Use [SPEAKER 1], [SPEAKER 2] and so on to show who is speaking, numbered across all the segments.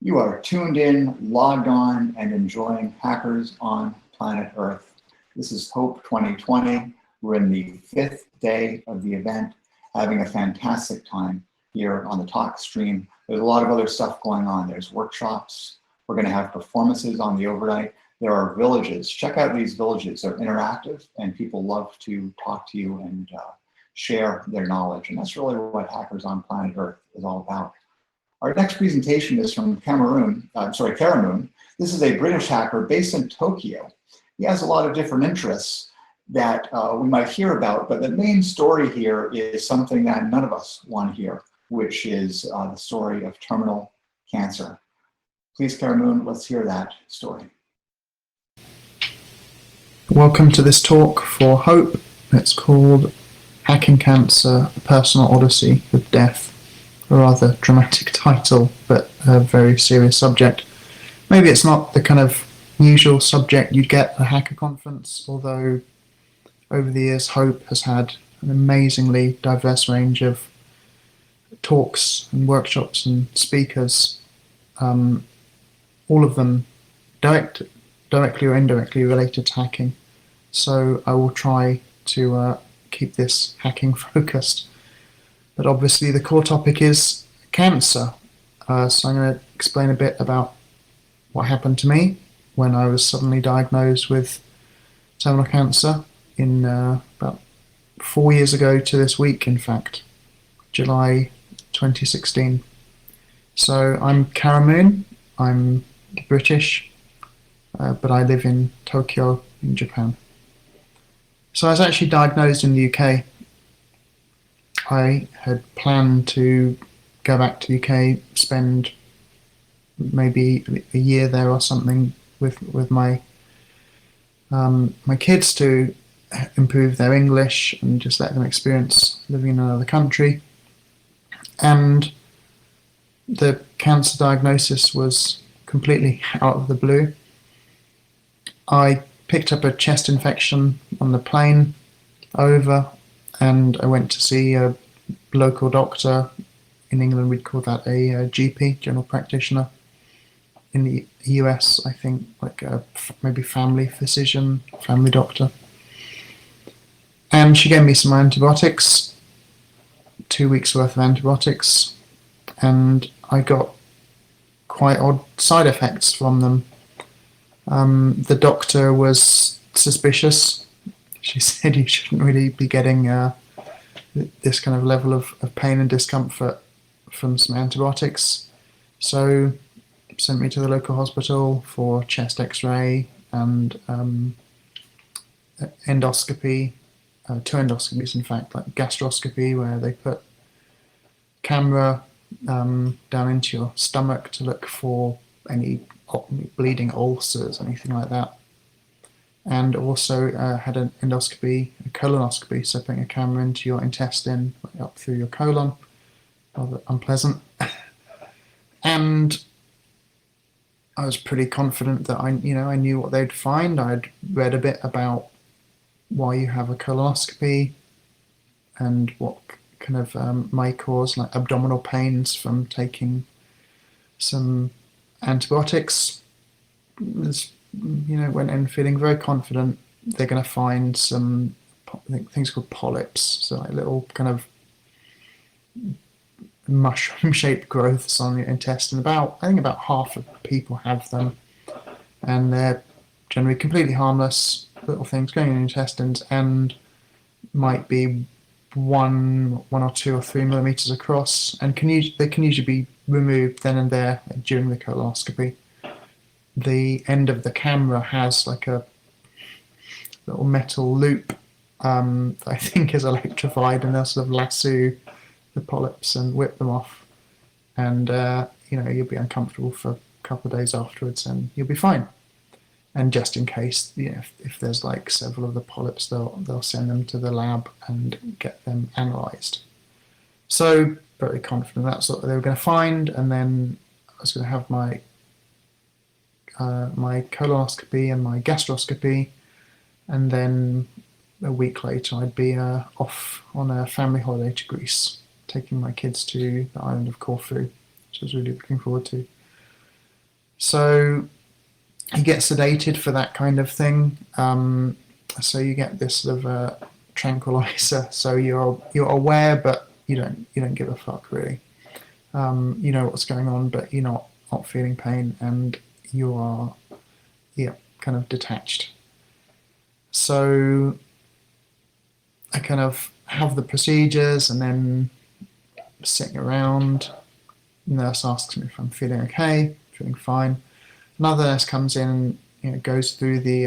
[SPEAKER 1] You are tuned in, logged on, and enjoying Hackers on Planet Earth. This is Hope 2020. We're in the fifth day of the event, having a fantastic time here on the talk stream. There's a lot of other stuff going on. There's workshops. We're going to have performances on the overnight. There are villages. Check out these villages. They're interactive, and people love to talk to you and share their knowledge. And that's really what Hackers on Planet Earth is all about. Our next presentation is from Karamoon. This is a British hacker based in Tokyo. He has a lot of different interests that we might hear about, but the main story here is something that none of us want to hear, which is the story of terminal cancer. Please, Karamoon, let's hear that story.
[SPEAKER 2] Welcome to this talk for Hope. It's called Hacking Cancer, A Personal Odyssey with Death. A rather dramatic title, but a very serious subject. Maybe it's not the kind of usual subject you'd get at a hacker conference, although over the years Hope has had an amazingly diverse range of talks and workshops and speakers, all of them directly or indirectly related to hacking. So I will try to keep this hacking focused. But obviously the core topic is cancer. So I'm going to explain a bit about what happened to me when I was suddenly diagnosed with terminal cancer in about 4 years ago to this week, in fact, July 2016. So I'm Karamoon, I'm British, but I live in Tokyo in Japan. So I was actually diagnosed in the UK. I had planned to go back to the UK, spend maybe a year there or something with my my kids to improve their English and just let them experience living in another country. And the cancer diagnosis was completely out of the blue. I picked up a chest infection on the plane over, and I went to see a local doctor. In England, we'd call that a GP, general practitioner. In the US, I think like a maybe family physician, family doctor. And she gave me some antibiotics, 2 weeks worth of antibiotics, and I got quite odd side effects from them. The doctor was suspicious. She said you shouldn't really be getting this kind of level of pain and discomfort from some antibiotics. So sent me to the local hospital for chest x-ray and endoscopy, 2 endoscopies in fact, like gastroscopy, where they put camera down into your stomach to look for any bleeding ulcers, anything like that. And also had an endoscopy, a colonoscopy, so putting a camera into your intestine, up through your colon, rather unpleasant. And I was pretty confident that I knew what they'd find. I'd read a bit about why you have a colonoscopy and what kind of may cause like abdominal pains from taking some antibiotics. Went in feeling very confident they're going to find some things called polyps, so like little kind of mushroom-shaped growths on the intestine. I think about half of people have them, and they're generally completely harmless little things going in the intestines, and might be one or 2 or 3 millimeters across, and they can usually be removed then and there during the colonoscopy. The end of the camera has like a little metal loop that I think is electrified, and they'll sort of lasso the polyps and whip them off. And you'll be uncomfortable for a couple of days afterwards, and you'll be fine. And just in case, if there's like several of the polyps, they'll send them to the lab and get them analysed. So very confident that's what they were going to find, and then I was going to have my colonoscopy and my gastroscopy, and then a week later I'd be off on a family holiday to Greece, taking my kids to the island of Corfu, which I was really looking forward to. So you get sedated for that kind of thing. So you get this sort of tranquilizer. So you're aware, but you don't give a fuck really. You know what's going on, but you're not feeling pain, and you are kind of detached. So I kind of have the procedures, and then sitting around. The nurse asks me if I'm feeling okay, feeling fine. Another nurse comes in and goes through the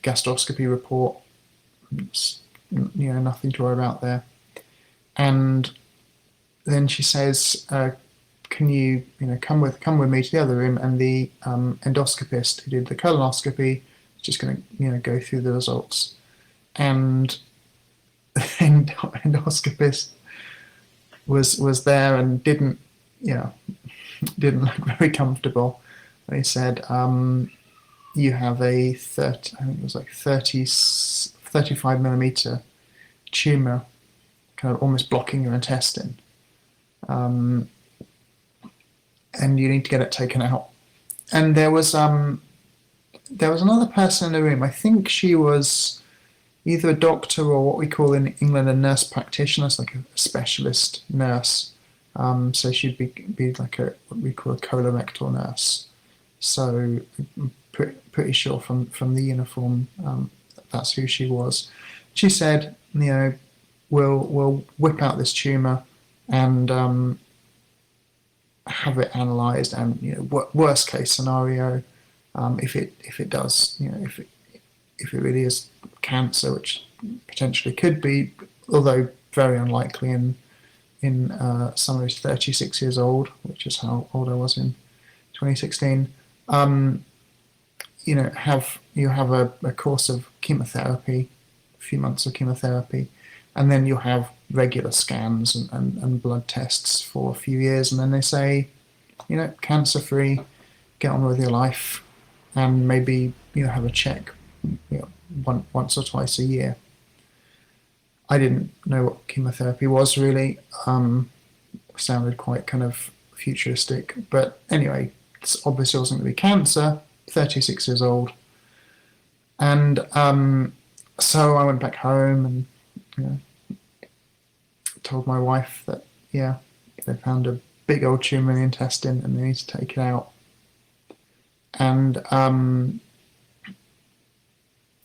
[SPEAKER 2] gastroscopy report. It's, nothing to worry about there. And then she says, "Can you come with me to the other room?" And the endoscopist who did the colonoscopy is just going to go through the results. And the endoscopist was there and didn't look very comfortable. They said, you have a 35 millimeter tumor kind of almost blocking your intestine. And you need to get it taken out. And there was another person in the room. I think she was either a doctor or what we call in England a nurse practitioner, it's like a specialist nurse. So she'd be like what we call a colorectal nurse. So I'm pretty sure from the uniform that's who she was. She said, we'll whip out this tumor and have it analysed, and worst case scenario, if it does, if it really is cancer, which potentially could be, although very unlikely in someone who's 36 years old, which is how old I was in 2016. You have a course of chemotherapy, a few months of chemotherapy, and then you'll have regular scans and blood tests for a few years, and then they say, cancer free, get on with your life, and maybe have a check, once or twice a year. I didn't know what chemotherapy was really. Sounded quite kind of futuristic, but anyway, it obviously wasn't going to be cancer. 36 years old, and so I went back home and told my wife that they found a big old tumor in the intestine and they need to take it out, and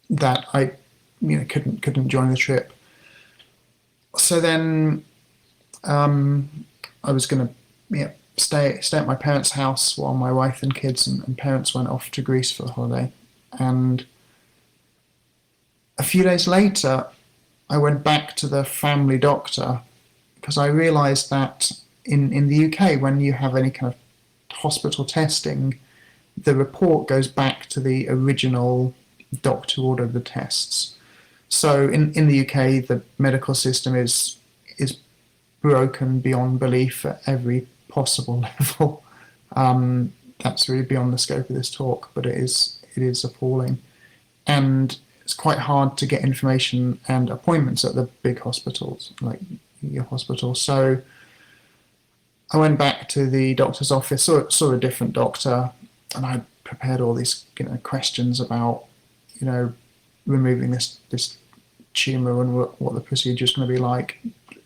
[SPEAKER 2] that I couldn't join the trip. So then I was going to stay at my parents' house while my wife and kids and parents went off to Greece for the holiday. And a few days later, I went back to the family doctor because I realised that in the UK, when you have any kind of hospital testing, the report goes back to the original doctor who ordered the tests. So in the UK, the medical system is broken beyond belief at every possible level. That's really beyond the scope of this talk, but it is appalling, and it's quite hard to get information and appointments at the big hospitals like your hospital. So I went back to the doctor's office, saw a different doctor, and I prepared all these questions about removing this tumor and what the procedure is going to be like,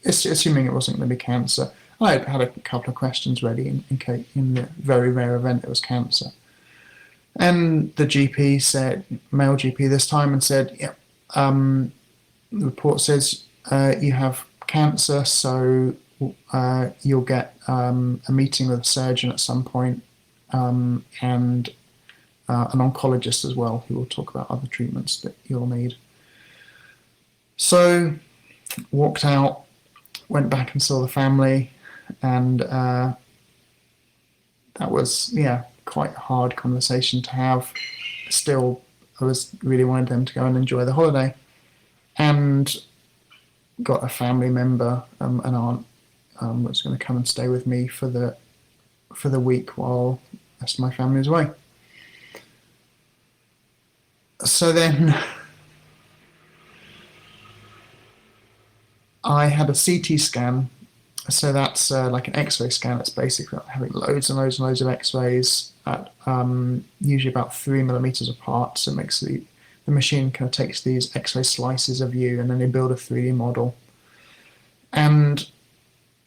[SPEAKER 2] assuming it wasn't going to be cancer. I had a couple of questions ready in the very rare event it was cancer. And the GP said, male GP this time, and said, the report says you have cancer, so you'll get a meeting with a surgeon at some point, and an oncologist as well, who will talk about other treatments that you'll need. So walked out, went back and saw the family, and that was quite a hard conversation to have. Still, I really wanted them to go and enjoy the holiday, and got a family member, an aunt, was going to come and stay with me for the week while the rest of my family was away. So then I had a CT scan So that's like an X-ray scan. It's basically having loads and loads and loads of X-rays at usually about 3 millimeters apart. So it makes the machine kind of takes these X-ray slices of you, and then they build a 3D model. And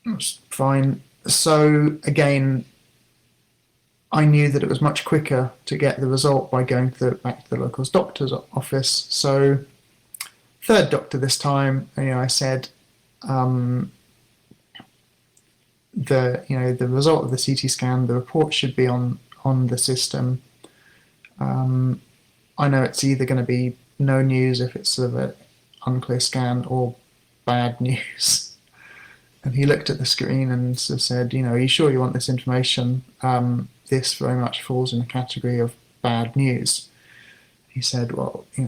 [SPEAKER 2] it's fine. So again, I knew that it was much quicker to get the result by going back to the local doctor's office. So third doctor this time, I said, the result of the CT scan, the report should be on the system. I know it's either going to be no news if it's sort of an unclear scan, or bad news. And he looked at the screen and sort of said, are you sure you want this information? This very much falls in the category of bad news. He said, well, do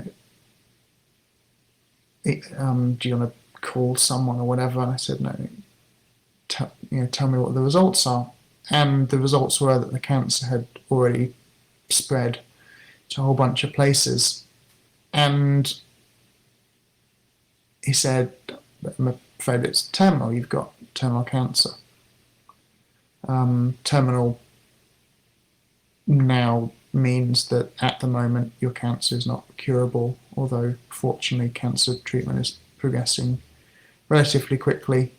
[SPEAKER 2] you want to call someone or whatever? And I said, no, tell me what the results are. And the results were that the cancer had already spread to a whole bunch of places. And he said, I'm afraid it's terminal. You've got terminal cancer. Terminal now means that at the moment your cancer is not curable, although fortunately cancer treatment is progressing relatively quickly,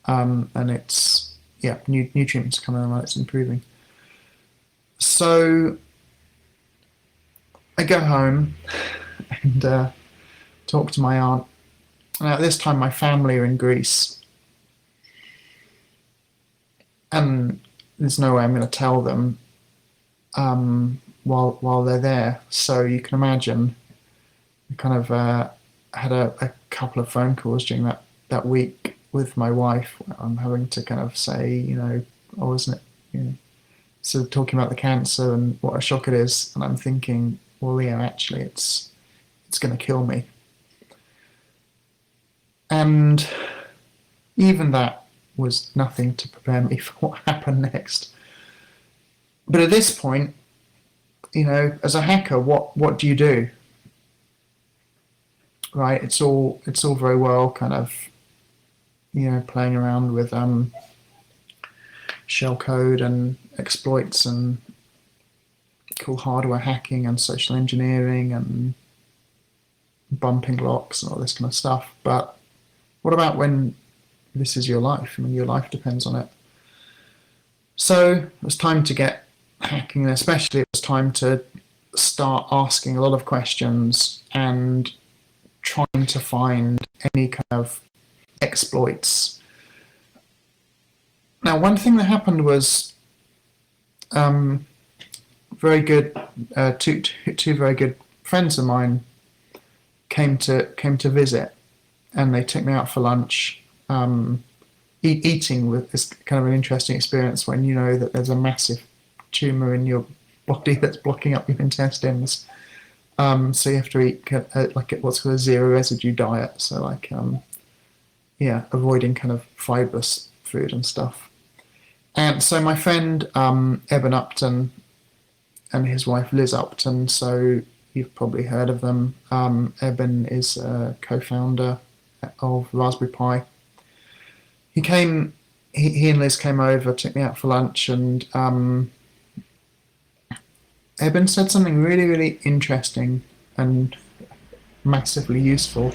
[SPEAKER 2] and it's new treatments are coming on, it's improving. So I go home and talk to my aunt. And at this time my family are in Greece, and there's no way I'm going to tell them while they're there. So you can imagine, I kind of had a couple of phone calls during that week with my wife. I'm having to kind of say, oh, isn't it, sort of talking about the cancer and what a shock it is. And I'm thinking, well, yeah, actually, it's going to kill me. And even that was nothing to prepare me for what happened next. But at this point, as a hacker, what do you do? Right? It's all very well kind of, playing around with shell code and exploits and cool hardware hacking and social engineering and bumping locks and all this kind of stuff. But what about when this is your life? I mean, your life depends on it. So it was time to get hacking, and especially it was time to start asking a lot of questions and trying to find any kind of exploits. Now, one thing that happened was very good. Two very good friends of mine came to visit, and they took me out for lunch. Eating with is kind of an interesting experience when you know that there's a massive tumor in your body that's blocking up your intestines. So you have to eat like what's called a zero residue diet. So like, avoiding kind of fibrous food and stuff. And so my friend Eben Upton and his wife Liz Upton, so you've probably heard of them. Eben is a co-founder of Raspberry Pi. He and Liz came over, took me out for lunch, and Eben said something really, really interesting and massively useful,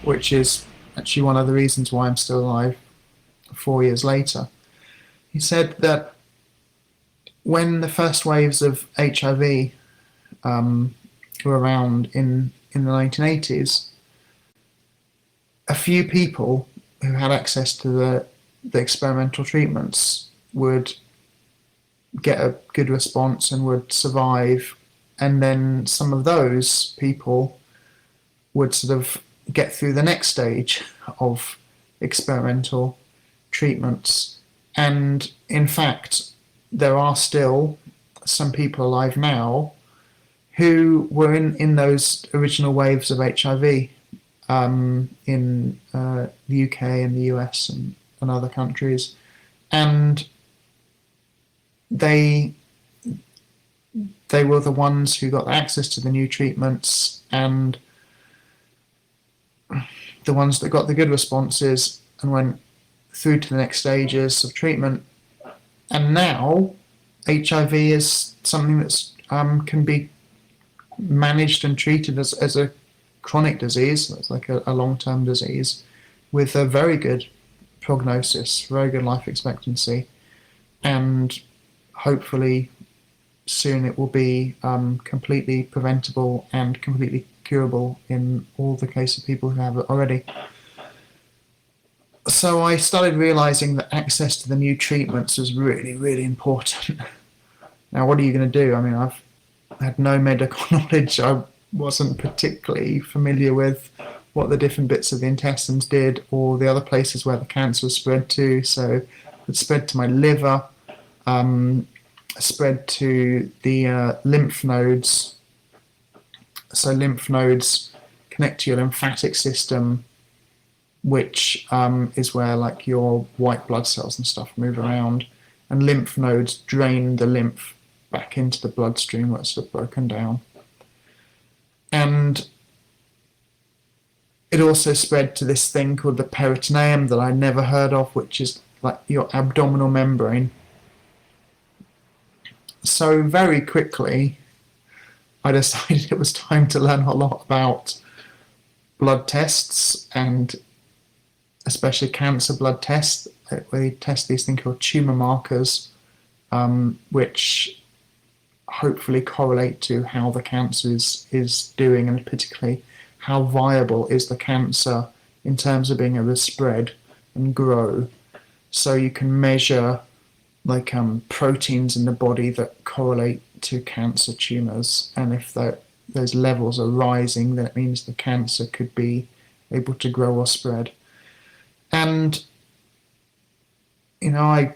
[SPEAKER 2] which is actually one of the reasons why I'm still alive 4 years later. He said that when the first waves of HIV were around in the 1980s, a few people who had access to the experimental treatments would get a good response and would survive, and then some of those people would sort of get through the next stage of experimental treatments. And in fact, there are still some people alive now who were in those original waves of HIV in the UK and the US and other countries, and they were the ones who got access to the new treatments and the ones that got the good responses and went through to the next stages of treatment. And now HIV is something that's can be managed and treated as a chronic disease. It's like a long-term disease with a very good prognosis, very good life expectancy, and hopefully soon it will be completely preventable and completely curable in all the case of people who have it already. So I started realizing that access to the new treatments was really, really important. Now, what are you going to do? I mean, I've had no medical knowledge. I wasn't particularly familiar with what the different bits of the intestines did or the other places where the cancer was spread to. So it spread to my liver, spread to the lymph nodes. So lymph nodes connect to your lymphatic system, which is where like your white blood cells and stuff move around, and lymph nodes drain the lymph back into the bloodstream where it's sort of broken down. And it also spread to this thing called the peritoneum that I never heard of, which is like your abdominal membrane. So very quickly, I decided it was time to learn a lot about blood tests, and especially cancer blood tests, where you test these things called tumor markers, which hopefully correlate to how the cancer is doing, and particularly how viable is the cancer in terms of being able to spread and grow. So you can measure like proteins in the body that correlate to cancer tumors, and if those levels are rising, then it means the cancer could be able to grow or spread. And you know, I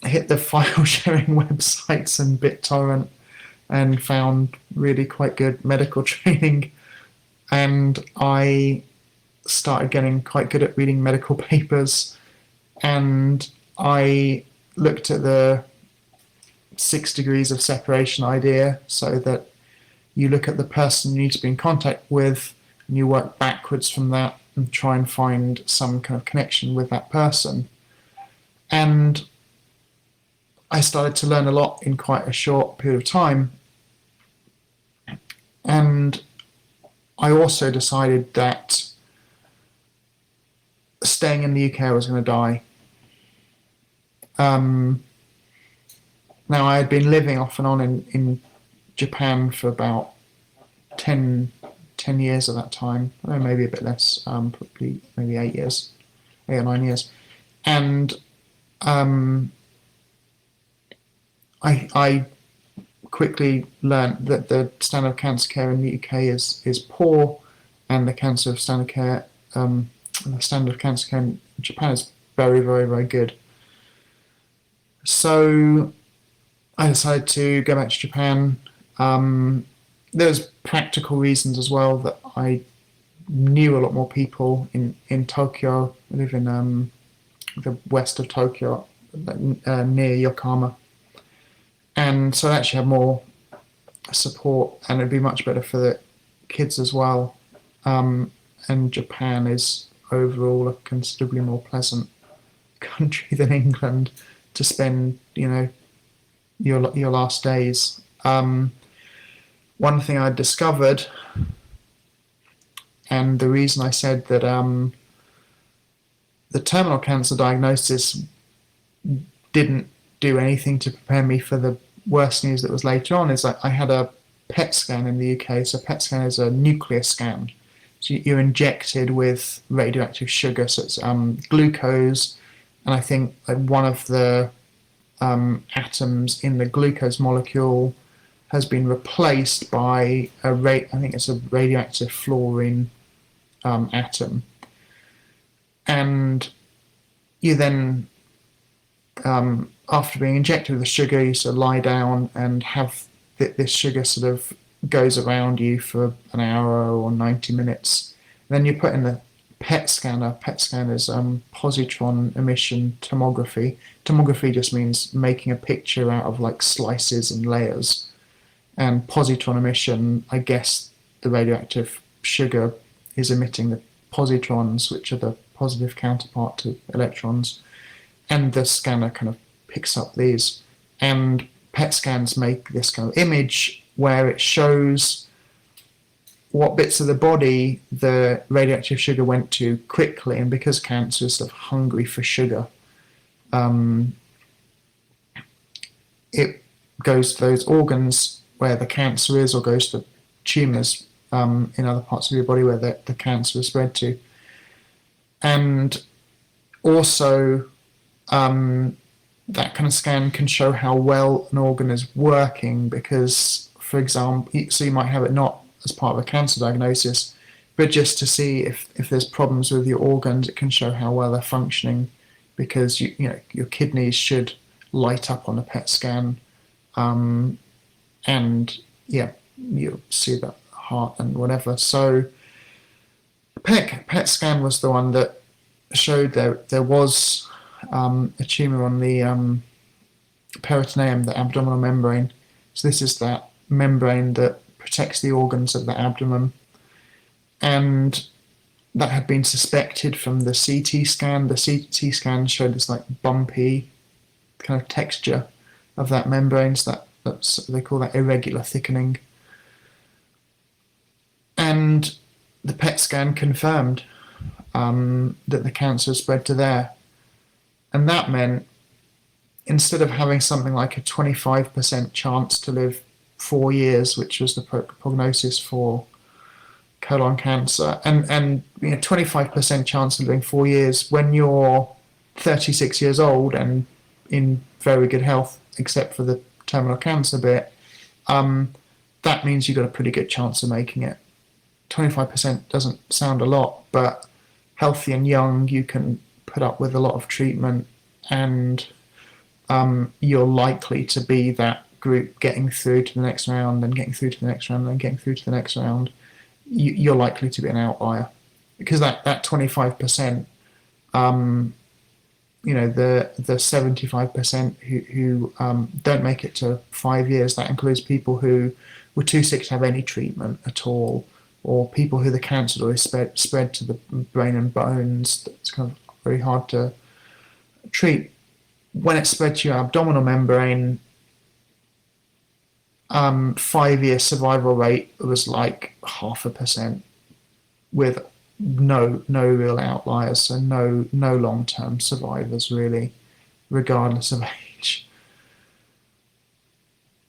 [SPEAKER 2] hit the file sharing websites and BitTorrent and found really quite good medical training, and I started getting quite good at reading medical papers, and I looked at the 6 degrees of separation idea, so that you look at the person you need to be in contact with and you work backwards from that and try and find some kind of connection with that person. And I started to learn a lot in quite a short period of time. And I also decided that staying in the UK I was going to die. Now, I had been living off and on in Japan for about 10 years at that time, or maybe a bit less, probably maybe 8 or 9 years. And I quickly learned that the standard of cancer care in the UK is poor, and the standard of cancer care in Japan is very, very, very good. So I decided to go back to Japan. There's practical reasons as well, that I knew a lot more people in Tokyo. I live in the west of Tokyo, near Yokohama. And so I actually have more support, and it'd be much better for the kids as well. And Japan is overall a considerably more pleasant country than England to spend, you know, your last days. One thing I discovered, and the reason I said that the terminal cancer diagnosis didn't do anything to prepare me for the worst news that was later on, is that I had a PET scan in the UK. So PET scan is a nuclear scan. So you're injected with radioactive sugar, so it's glucose, and I think one of the atoms in the glucose molecule has been replaced by I think it's a radioactive fluorine atom. And you then, after being injected with the sugar, you sort of lie down and have this sugar sort of goes around you for an hour or 90 minutes. Then you put in the PET scanner. PET scan is positron emission tomography. Tomography just means making a picture out of like slices and layers. And positron emission, I guess the radioactive sugar is emitting the positrons, which are the positive counterpart to electrons, and the scanner kind of picks up these. And PET scans make this kind of image where it shows what bits of the body the radioactive sugar went to quickly, and because cancer is sort of hungry for sugar, it goes to those organs where the cancer is, or goes to tumours in other parts of your body where the cancer is spread to. And also, that kind of scan can show how well an organ is working, because, for example, so you might have it not as part of a cancer diagnosis, but just to see if there's problems with your organs, it can show how well they're functioning, because you know your kidneys should light up on a PET scan, and yeah, you'll see the heart and whatever. So PET scan was the one that showed there was a tumour on the peritoneum, the abdominal membrane. So this is that membrane that protects the organs of the abdomen, and that had been suspected from the CT scan. The CT scan showed this like bumpy kind of texture of that membrane, so that's they call that irregular thickening. And the PET scan confirmed that the cancer spread to there, and that meant instead of having something like a 25% chance to live 4 years, which was the prognosis for colon cancer, and you know, 25% chance of living 4 years when you're 36 years old and in very good health, except for the terminal cancer bit, that means you've got a pretty good chance of making it. 25% doesn't sound a lot, but healthy and young, you can put up with a lot of treatment, and you're likely to be that group getting through to the next round, and getting through to the next round, and getting through to the next round. You're likely to be an outlier, because that 25%, you know, the 75% who don't make it to 5 years, that includes people who were too sick to have any treatment at all, or people who the cancer already spread to the brain and bones. That's kind of very hard to treat. When it spread to your abdominal membrane, 5-year survival rate was like 0.5%, with no real outliers, so no long-term survivors really, regardless of age.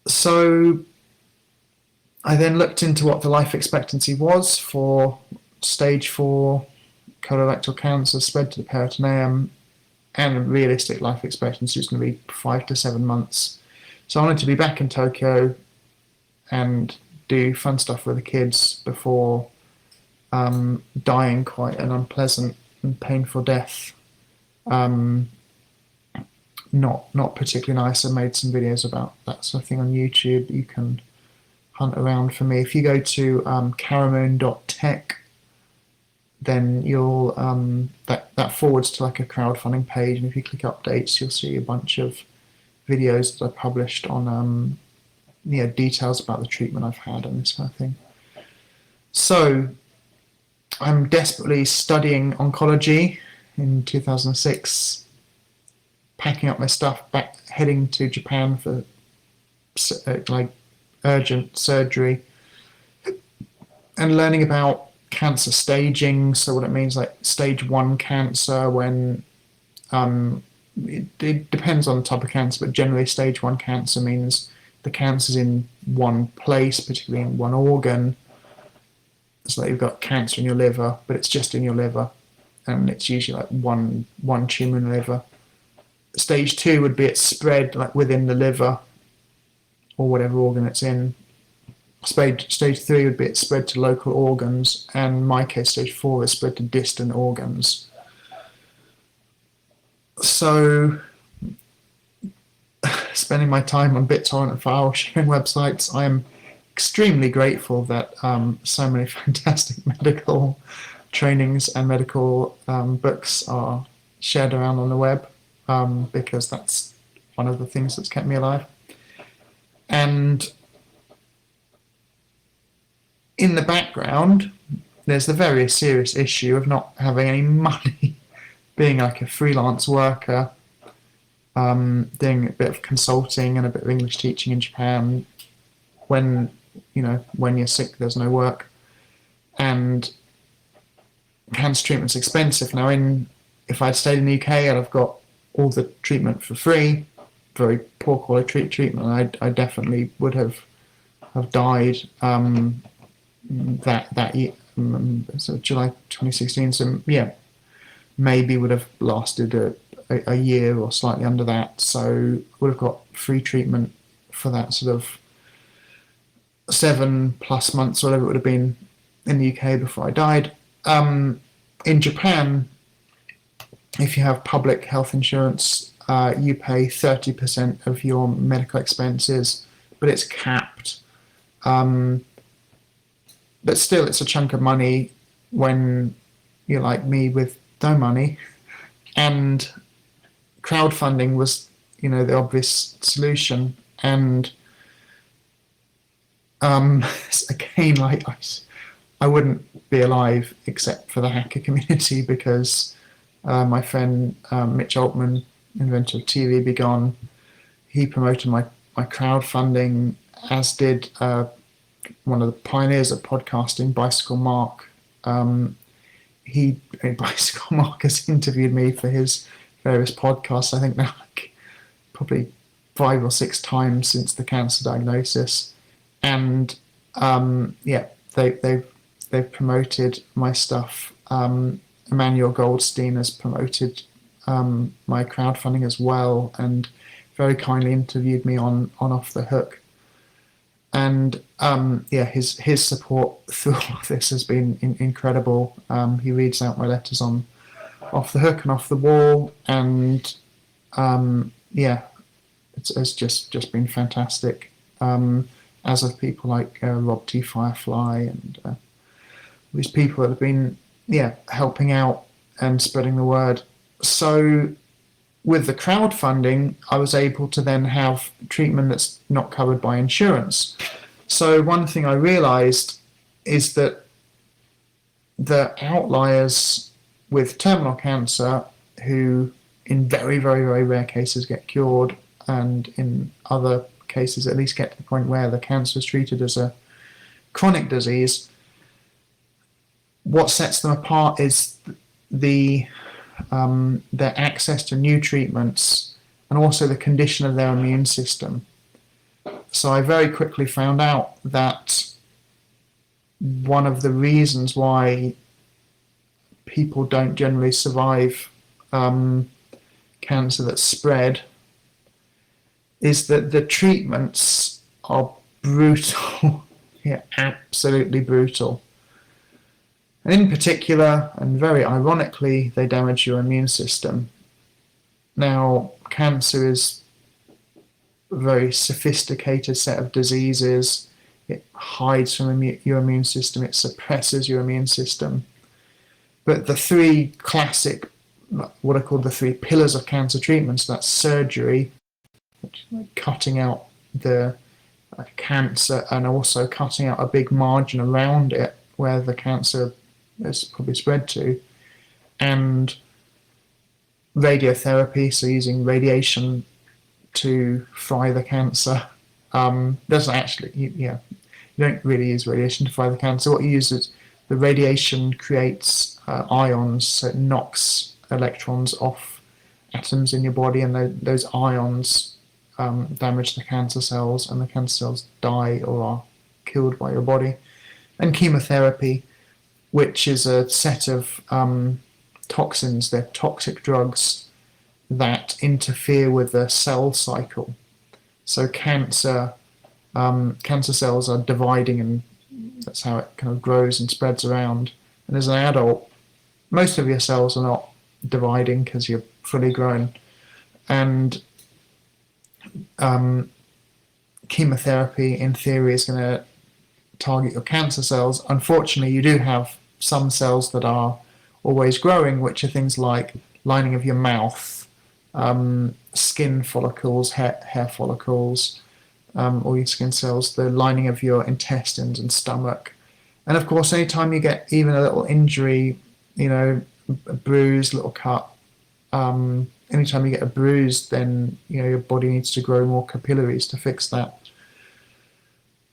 [SPEAKER 2] So I then looked into what the life expectancy was for stage 4 colorectal cancer spread to the peritoneum, and realistic life expectancy is going to be 5 to 7 months. So I wanted to be back in Tokyo and do fun stuff with the kids before dying quite an unpleasant and painful death. Not particularly nice. I made some videos about that sort of thing on YouTube. You can hunt around for me. If you go to caramoon.tech, then you'll that forwards to like a crowdfunding page, and if you click updates, you'll see a bunch of videos that I published on details about the treatment I've had and this kind of thing. So I'm desperately studying oncology in 2006, packing up my stuff, heading to Japan for like urgent surgery, and learning about cancer staging. So what it means, like stage 1 cancer, when it depends on the type of cancer, but generally stage 1 cancer means the cancer's in one place, particularly in one organ. So like you've got cancer in your liver, but it's just in your liver, and it's usually like one tumor in the liver. Stage 2 would be it's spread like within the liver or whatever organ it's in. Stage 3 would be it's spread to local organs, and in my case, stage 4 is spread to distant organs. So spending my time on BitTorrent and file sharing websites, I am extremely grateful that so many fantastic medical trainings and medical books are shared around on the web, because that's one of the things that's kept me alive. And in the background, there's the very serious issue of not having any money, being like a freelance worker, doing a bit of consulting and a bit of English teaching in Japan. When when you're sick, there's no work, and cancer treatment's expensive. Now, if I'd stayed in the UK, I'd have got all the treatment for free, very poor quality treatment. I definitely would have died that year, so July 2016. So yeah, maybe would have lasted a year or slightly under that. So would have got free treatment for that sort of 7+ months, or whatever it would have been in the UK before I died. In Japan, if you have public health insurance, you pay 30% of your medical expenses, but it's capped. But still, it's a chunk of money when you're like me with no money. And crowdfunding was, the obvious solution. And again, like I wouldn't be alive except for the hacker community, because my friend Mitch Altman, inventor of TV Be Gone, he promoted my crowdfunding, as did one of the pioneers of podcasting, Bicycle Mark. Bicycle Mark has interviewed me for his various podcasts, I think now probably 5 or 6 times since the cancer diagnosis. And they've promoted my stuff. Emmanuel Goldstein has promoted my crowdfunding as well, and very kindly interviewed me on Off the Hook. And his support through all of this has been incredible. He reads out my letters on Off the Hook and Off the Wall, and it's just been fantastic. As of people like Rob T. Firefly and these people that have been helping out and spreading the word. So with the crowdfunding, I was able to then have treatment that's not covered by insurance. So one thing I realized is that the outliers with terminal cancer, who in very, very, very rare cases get cured, and in other cases at least get to the point where the cancer is treated as a chronic disease, what sets them apart is their access to new treatments, and also the condition of their immune system. So I very quickly found out that one of the reasons why people don't generally survive cancer that's spread is that the treatments are brutal. Absolutely brutal. And in particular, and very ironically, they damage your immune system. Now, cancer is a very sophisticated set of diseases. It hides from your immune system. It suppresses your immune system. But the 3 classic, what are called the 3 pillars of cancer treatments, that's surgery, which is like cutting out the cancer and also cutting out a big margin around it where the cancer is probably spread to, and radiotherapy, so using radiation to fry the cancer. Doesn't actually, you don't really use radiation to fry the cancer. What you use is the radiation creates ions, so it knocks electrons off atoms in your body, and those ions damage the cancer cells, and the cancer cells die or are killed by your body. And chemotherapy, which is a set of toxins, they're toxic drugs that interfere with the cell cycle. So cancer cells are dividing, and that's how it kind of grows and spreads around. And as an adult, most of your cells are not dividing because you're fully grown. And chemotherapy, in theory, is going to target your cancer cells. Unfortunately, you do have some cells that are always growing, which are things like lining of your mouth, skin follicles, hair follicles, all your skin cells, the lining of your intestines and stomach, And of course, anytime you get even a little injury, you know, a bruise, little cut, anytime you get a bruise, then you know your body needs to grow more capillaries to fix that.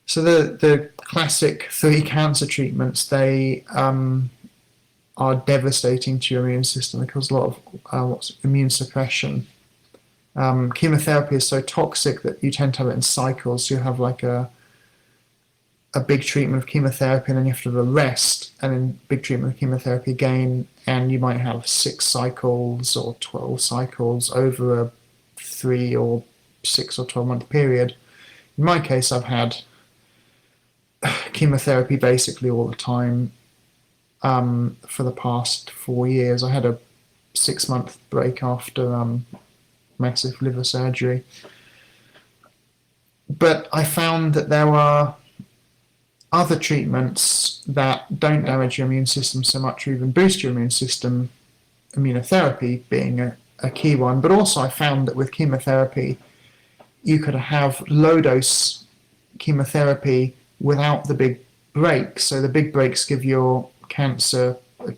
[SPEAKER 2] So the classic 3 cancer treatments, they are devastating to your immune system. They cause a lot of immune suppression. Chemotherapy is so toxic that you tend to have it in cycles. So you have like a big treatment of chemotherapy, and then you have to have a rest, and then big treatment of chemotherapy again, and you might have 6 cycles or 12 cycles over a 3 or 6 or 12-month period. In my case, I've had chemotherapy basically all the time for the past 4 years. I had a 6-month break after massive liver surgery. But I found that there are other treatments that don't damage your immune system so much or even boost your immune system, immunotherapy being a key one. But also I found that with chemotherapy, you could have low-dose chemotherapy without the big breaks. So the big breaks give your cancer a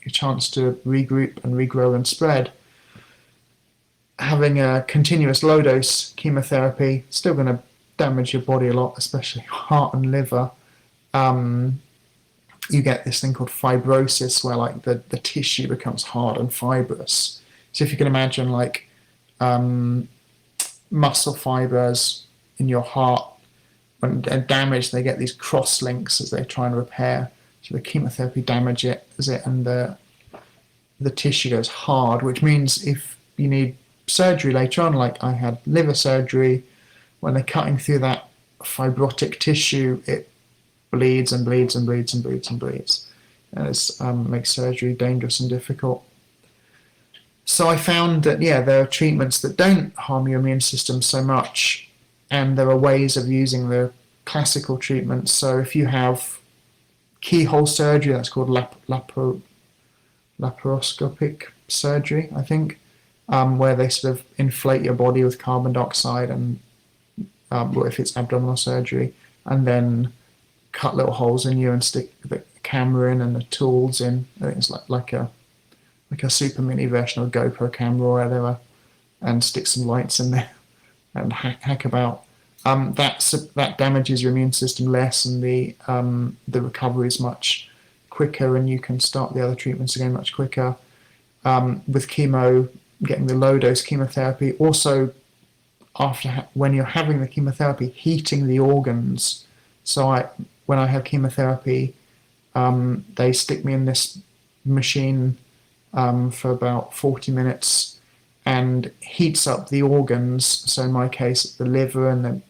[SPEAKER 2] chance to regroup and regrow and spread. Having a continuous low-dose chemotherapy, still going to damage your body a lot, especially heart and liver. You get this thing called fibrosis, where like the tissue becomes hard and fibrous. So if you can imagine like muscle fibers in your heart, when they're damaged, they get these cross links as they try and repair. So the chemotherapy damages it, and the tissue goes hard, which means if you need surgery later on, like I had liver surgery, when they're cutting through that fibrotic tissue, it bleeds and bleeds and bleeds and bleeds and bleeds. And it makes surgery dangerous and difficult. So I found that, yeah, there are treatments that don't harm your immune system so much, and there are ways of using the classical treatments. So if you have keyhole surgery, that's called laparoscopic surgery, I think, where they sort of inflate your body with carbon dioxide, and or if it's abdominal surgery, and then cut little holes in you and stick the camera in and the tools in. I think it's like a super mini version of a GoPro camera or whatever, and stick some lights in there and hack about. That damages your immune system less, and the recovery is much quicker, and you can start the other treatments again much quicker. With chemo, getting the low dose chemotherapy, also when you're having the chemotherapy, heating the organs. So when I have chemotherapy, they stick me in this machine for about 40 minutes and heats up the organs. So in my case, the liver and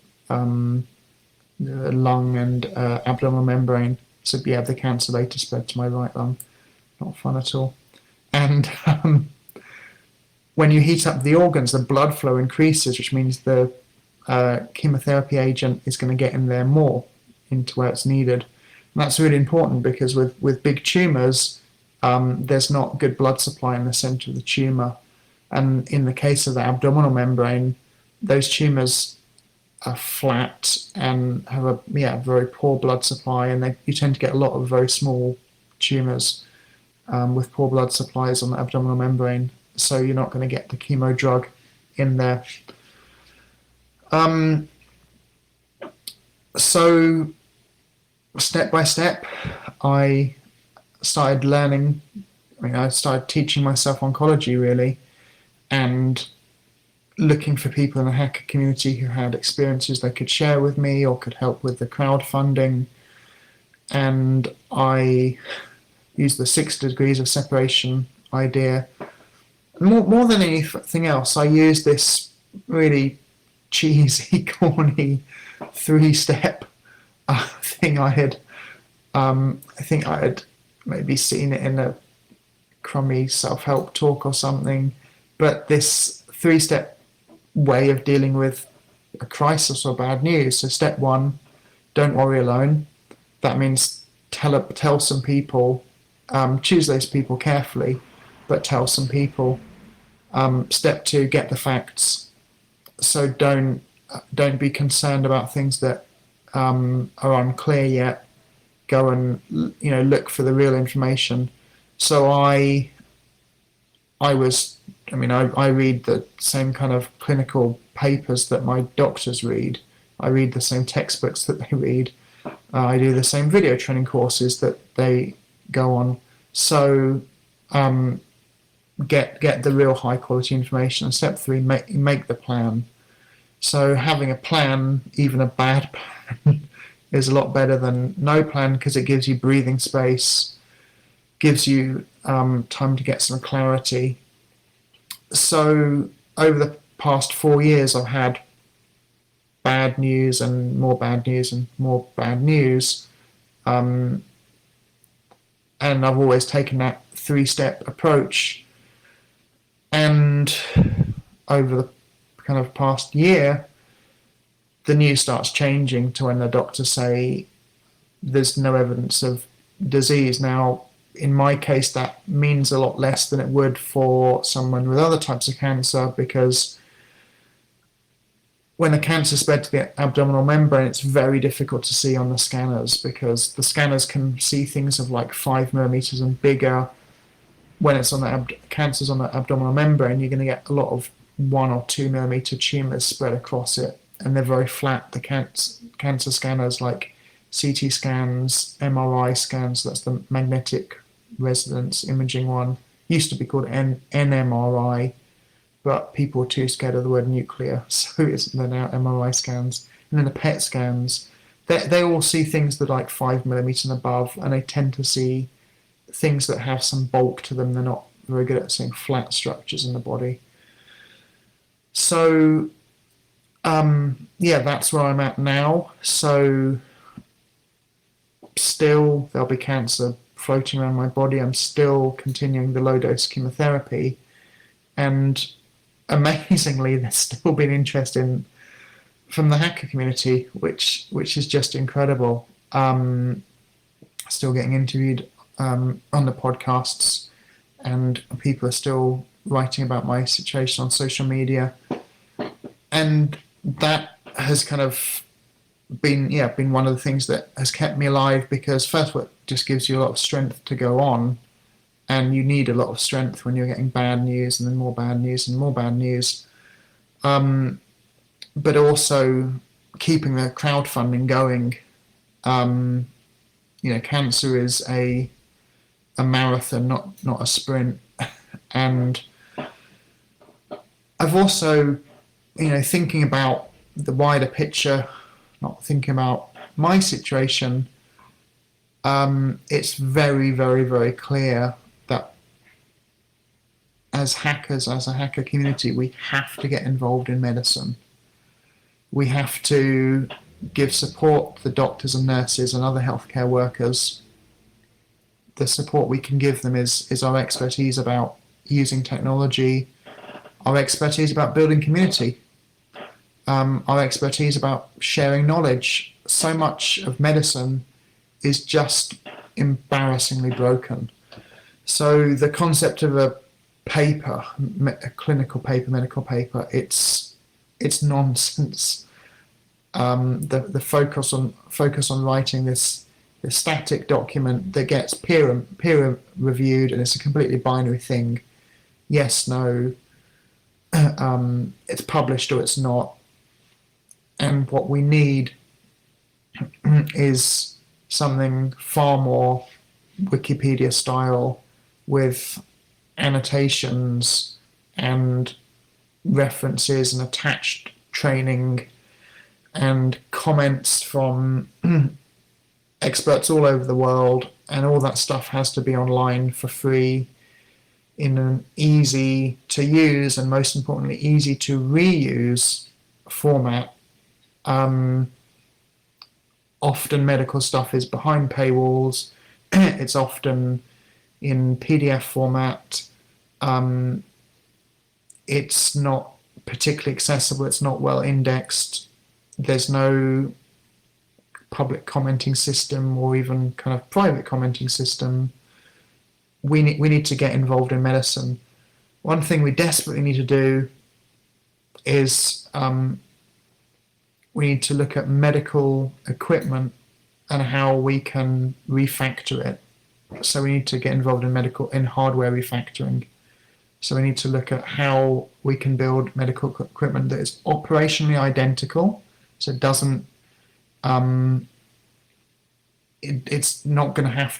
[SPEAKER 2] the lung and abdominal membrane. So yeah, the cancer later spread to my right lung. Not fun at all. And when you heat up the organs, the blood flow increases, which means the chemotherapy agent is going to get in there more into where it's needed. And that's really important because with big tumors, there's not good blood supply in the center of the tumor. And in the case of the abdominal membrane, those tumors are flat and have a very poor blood supply, and you tend to get a lot of very small tumors with poor blood supplies on the abdominal membrane. So you're not going to get the chemo drug in there. So step by step, I started learning. I started teaching myself oncology really, and looking for people in the hacker community who had experiences they could share with me or could help with the crowdfunding. And I used the 6 degrees of separation idea. More than anything else, I used this really cheesy, corny 3-step thing I think I had maybe seen it in a crummy self-help talk or something. But this 3-step way of dealing with a crisis or bad news. So step 1, don't worry alone. That means tell some people, choose those people carefully, but tell some people. Step 2, get the facts. So don't be concerned about things that are unclear yet. go and look for the real information. So I read the same kind of clinical papers that my doctors read. I read the same textbooks that they read. I do the same video training courses that they go on. So get the real high quality information. And step 3, make the plan. So having a plan, even a bad plan, is a lot better than no plan, because it gives you breathing space, gives you time to get some clarity. So over the past 4 years, I've had bad news and more bad news and more bad news. And I've always taken that 3-step approach. And over the kind of past year, the news starts changing to when the doctors say there's no evidence of disease. Now, in my case, that means a lot less than it would for someone with other types of cancer, because when the cancer spread to the abdominal membrane, it's very difficult to see on the scanners, because the scanners can see things of like 5 millimeters and bigger. When it's on the cancer's on the abdominal membrane, you're going to get a lot of 1 or 2 millimeter tumors spread across it, and they're very flat. The cancer scanners, like CT scans, MRI scans, that's the magnetic resonance imaging one, used to be called NMRI, but people were too scared of the word nuclear, so they're now MRI scans. And then the PET scans, they all see things that are like 5 millimeters and above, and they tend to see things that have some bulk to them. They're not very good at seeing flat structures in the body. So that's where I'm at now. So still there'll be cancer floating around my body. I'm still continuing the low-dose chemotherapy, and amazingly there's still been interest from the hacker community, which is just incredible. Still getting interviewed on the podcasts, and people are still writing about my situation on social media, and that has kind of been one of the things that has kept me alive, because first of all, it just gives you a lot of strength to go on, and you need a lot of strength when you're getting bad news and then more bad news and more bad news, but also keeping the crowdfunding going. Cancer is a marathon, not a sprint. And I've also, thinking about the wider picture, not thinking about my situation, it's very, very, very clear that as hackers, as a hacker community, we have to get involved in medicine. We have to give support to the doctors and nurses and other healthcare workers. The support we can give them is our expertise about using technology, our expertise about building community, our expertise about sharing knowledge. So much of medicine is just embarrassingly broken. So the concept of a paper, a clinical paper, medical paper, it's nonsense. The focus on writing this static document that gets peer reviewed, and it's a completely binary thing. Yes, no, it's published or it's not. And what we need is something far more Wikipedia style, with annotations and references and attached training and comments from experts all over the world, and all that stuff has to be online for free in an easy to use and most importantly easy to reuse format. Often medical stuff is behind paywalls. It's often in PDF format. It's not particularly accessible. It's not well indexed. There's no public commenting system or even kind of private commenting system. We need to get involved in medicine. One thing we desperately need to do is we need to look at medical equipment and how we can refactor it. So we need to get involved in hardware refactoring. So we need to look at how we can build medical equipment that is operationally identical. So it doesn't, it's not going to have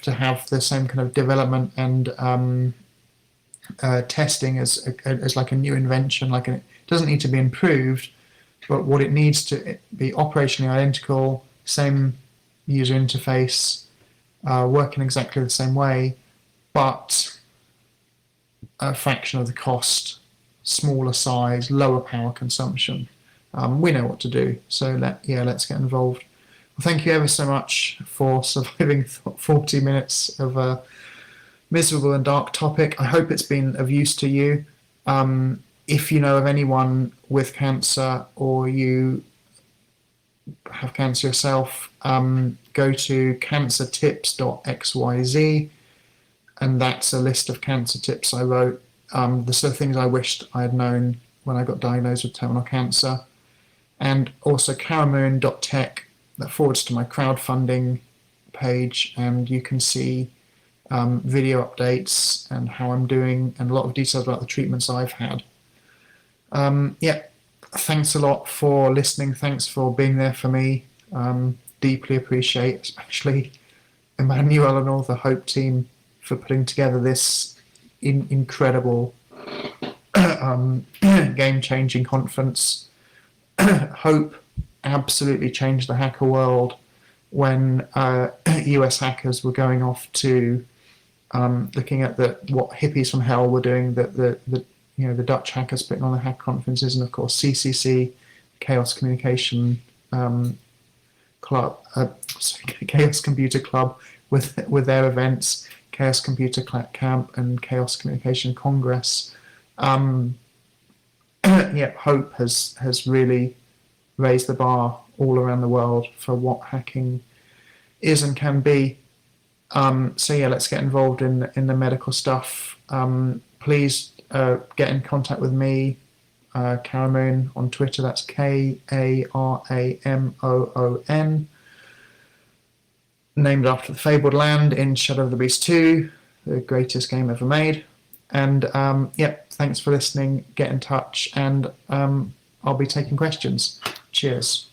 [SPEAKER 2] the same kind of development and testing as like a new invention. It doesn't need to be improved, but what it needs to be operationally identical, same user interface, working exactly the same way, but a fraction of the cost, smaller size, lower power consumption. We know what to do, so let's get involved. Well, thank you ever so much for surviving 40 minutes of a miserable and dark topic. I hope it's been of use to you. If you know of anyone with cancer or you have cancer yourself, go to cancertips.xyz, and that's a list of cancer tips I wrote. The sort of things I wished I had known when I got diagnosed with terminal cancer. And also caramoon.tech, that forwards to my crowdfunding page, and you can see video updates and how I'm doing and a lot of details about the treatments I've had. Thanks a lot for listening. Thanks for being there for me. Deeply appreciate, especially Emmanuel and all the Hope team for putting together this incredible game-changing conference. Hope absolutely changed the hacker world when US hackers were going off to looking at what hippies from hell were doing, the Dutch hackers putting on the hack conferences, and of course CCC, Chaos Communication Club, Chaos Computer Club with their events, Chaos Computer Camp and Chaos Communication Congress. Hope has really raised the bar all around the world for what hacking is and can be. Let's get involved in the medical stuff. Please get in contact with me, Karamoon on Twitter. That's Karamoon, named after the fabled land in Shadow of the Beast 2, the greatest game ever made. And thanks for listening. Get in touch, and I'll be taking questions. Cheers.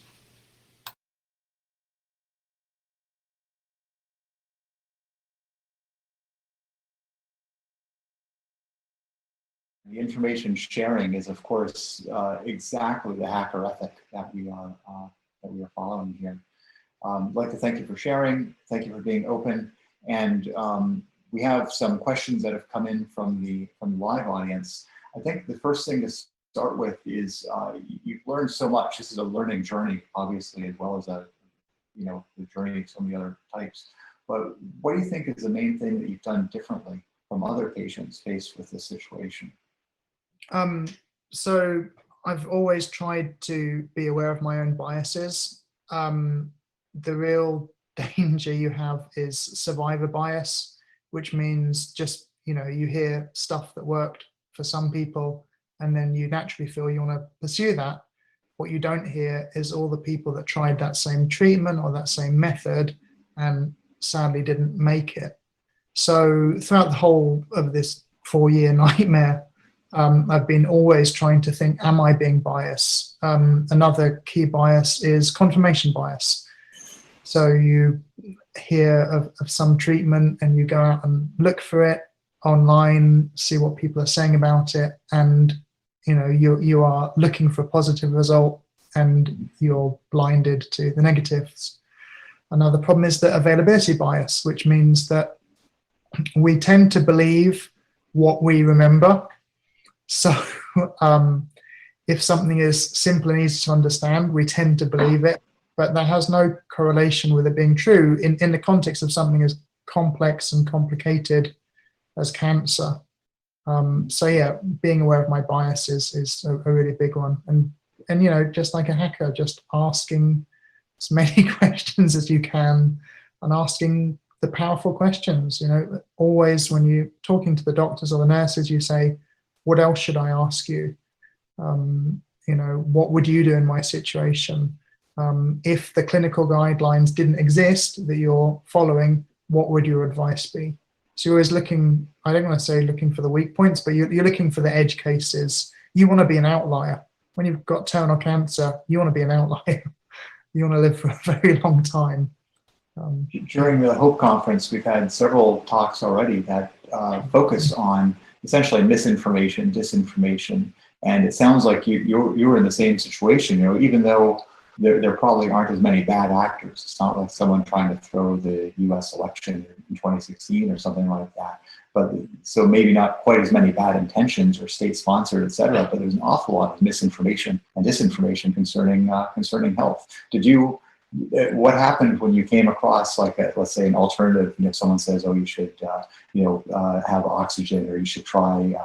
[SPEAKER 1] The information sharing is, of course, exactly the hacker ethic that we are following here. I'd like to thank you for sharing. Thank you for being open. And we have some questions that have come in from the live audience. I think the first thing to start with is you've learned so much. This is a learning journey, obviously, as well as the journey of so many other types. But what do you think is the main thing that you've done differently from other patients faced with this situation?
[SPEAKER 2] So I've always tried to be aware of my own biases. The real danger you have is survivor bias, which means just, you hear stuff that worked for some people and then you naturally feel you want to pursue that. What you don't hear is all the people that tried that same treatment or that same method and sadly didn't make it. So throughout the whole of this 4-year nightmare, I've been always trying to think, am I being biased? Another key bias is confirmation bias. So you hear of some treatment and you go out and look for it online, see what people are saying about it, and you are looking for a positive result and you're blinded to the negatives. Another problem is the availability bias, which means that we tend to believe what we remember. So if something is simple and easy to understand, we tend to believe it, but that has no correlation with it being true in the context of something as complex and complicated as cancer. Being aware of my biases is a really big one. And just like a hacker, just asking as many questions as you can and asking the powerful questions. Always when you're talking to the doctors or the nurses, you say, what else should I ask you? What would you do in my situation? If the clinical guidelines didn't exist that you're following, what would your advice be? So you're always looking, I don't want to say looking for the weak points, but you're looking for the edge cases. You want to be an outlier. When you've got terminal cancer, you want to be an outlier. You want to live for a very long time.
[SPEAKER 1] During the HOPE conference, we've had several talks already that focus on essentially misinformation, disinformation, and it sounds like you were in the same situation. Even though there probably aren't as many bad actors. It's not like someone trying to throw the U.S. election in 2016 or something like that. But so maybe not quite as many bad intentions or state-sponsored, et cetera. But there's an awful lot of misinformation and disinformation concerning health. What happened when you came across, like, let's say, an alternative? Someone says, "Oh, you should, have oxygen, or you should try,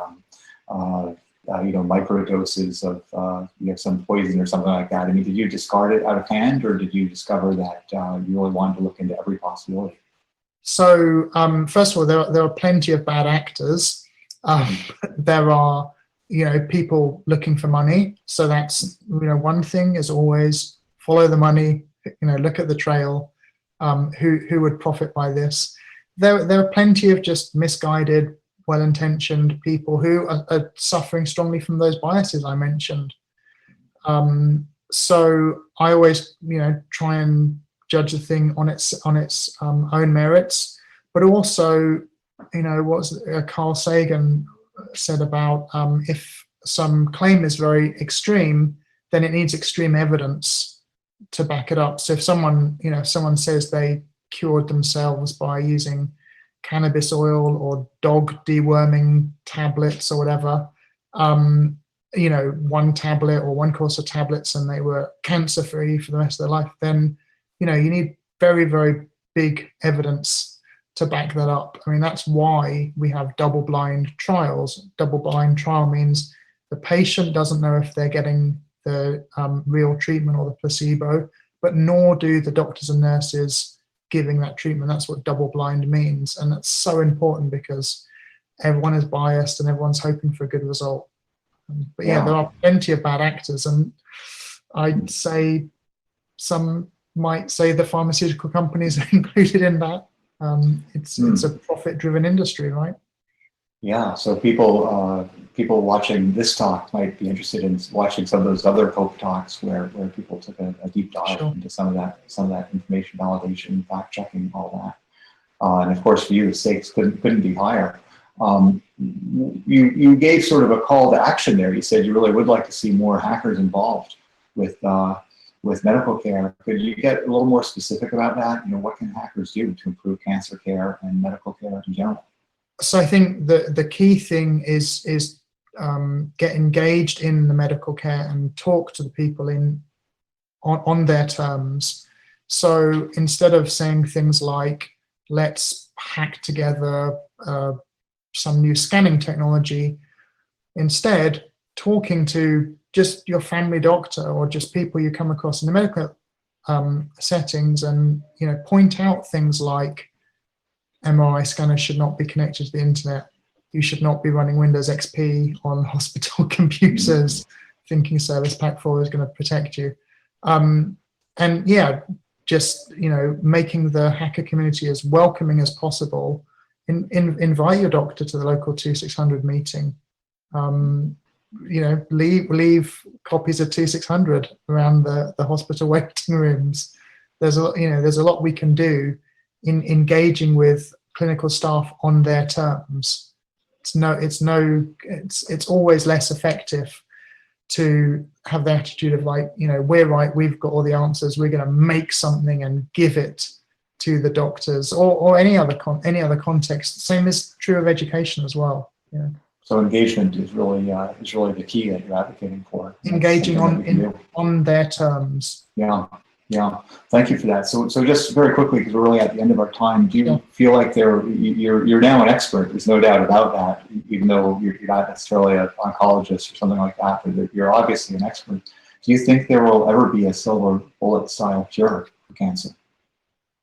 [SPEAKER 1] microdoses of, some poison or something like that." I mean, did you discard it out of hand, or did you discover that you really wanted to look into every possibility?
[SPEAKER 2] So, first of all, there are plenty of bad actors. There are, people looking for money. So that's, one thing is always follow the money. Look at the trail. Who would profit by this? There are plenty of just misguided, well-intentioned people who are suffering strongly from those biases I mentioned. So I always, try and judge the thing on its own merits, but also, what Carl Sagan said about if some claim is very extreme, then it needs extreme evidence to back it up. So if someone says they cured themselves by using cannabis oil or dog deworming tablets or whatever, one tablet or one course of tablets, and they were cancer-free for the rest of their life, then, you need very, very big evidence to back that up. I mean, that's why we have double-blind trials. Double-blind trial means the patient doesn't know if they're getting the real treatment or the placebo, but nor do the doctors and nurses giving that treatment. That's what double-blind means, and that's so important because everyone is biased and everyone's hoping for a good result. But yeah, there are plenty of bad actors, and I'd say some might say the pharmaceutical companies are included in that. It's a profit-driven industry, right?
[SPEAKER 1] Yeah, so people watching this talk might be interested in watching some of those other HOPE talks where people took a deep dive into some of that information validation, fact checking, all that. And of course, for you, the stakes couldn't be higher. You gave sort of a call to action there. You said you really would like to see more hackers involved with medical care. Could you get a little more specific about that? What can hackers do to improve cancer care and medical care in general?
[SPEAKER 2] So I think the key thing is get engaged in the medical care and talk to the people on their terms. So instead of saying things like, let's hack together some new scanning technology, instead talking to just your family doctor or just people you come across in the medical settings, and point out things like MRI scanners should not be connected to the internet. You should not be running Windows XP on hospital computers, thinking Service Pack 4 is going to protect you. And yeah, just making the hacker community as welcoming as possible. Invite your doctor to the local 2600 meeting. Leave copies of 2600 around the hospital waiting rooms. There's a lot we can do in engaging with clinical staff on their terms. It's always less effective to have the attitude of like, we're right, we've got all the answers, we're going to make something and give it to the doctors or any other context. Same is true of education as well. Yeah.
[SPEAKER 1] So engagement is really the key that you're advocating for.
[SPEAKER 2] Engaging on their terms.
[SPEAKER 1] Yeah. Thank you for that. So just very quickly, because we're really at the end of our time, do you feel like you're now an expert? There's no doubt about that. Even though you're not necessarily an oncologist or something like that, but you're obviously an expert. Do you think there will ever be a silver bullet style cure for cancer?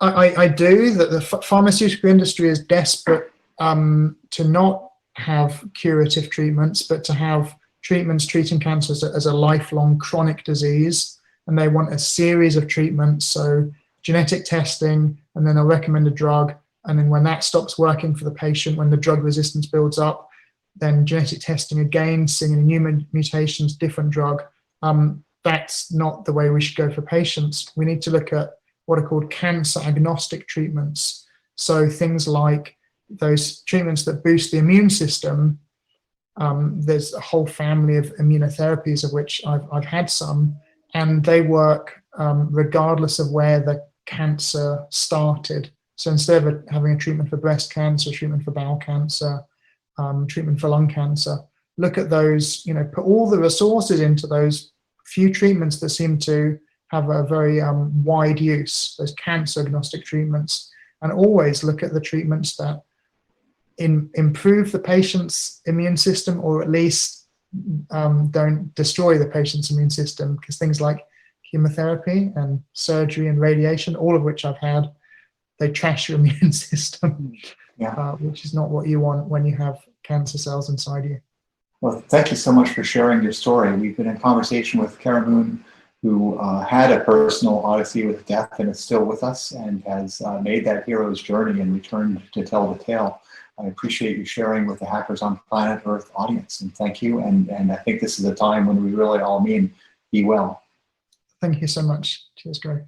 [SPEAKER 2] I do. That the pharmaceutical industry is desperate to not have curative treatments, but to have treatments treating cancer as a lifelong chronic disease. and they want a series of treatments. So genetic testing, and then they'll recommend a drug. And then when that stops working for the patient, when the drug resistance builds up, then genetic testing again, seeing any new mutations, different drug. That's not the way we should go for patients. We need to look at what are called cancer agnostic treatments. So things like those treatments that boost the immune system. There's a whole family of immunotherapies of which I've had some, and they work regardless of where the cancer started. So instead of having a treatment for breast cancer, treatment for bowel cancer, treatment for lung cancer, look at those, put all the resources into those few treatments that seem to have a very wide use, those cancer agnostic treatments, and always look at the treatments that improve the patient's immune system, or at least don't destroy the patient's immune system, because things like chemotherapy and surgery and radiation, all of which I've had, they trash your immune system, which is not what you want when you have cancer cells inside you.
[SPEAKER 1] Well, thank you so much for sharing your story. We've been in conversation with Kara Moon, who had a personal odyssey with death and is still with us and has made that hero's journey and returned to tell the tale. I appreciate you sharing with the Hackers on Planet Earth audience, and thank you. And I think this is a time when we really all mean be well.
[SPEAKER 2] Thank you so much. Cheers, Greg.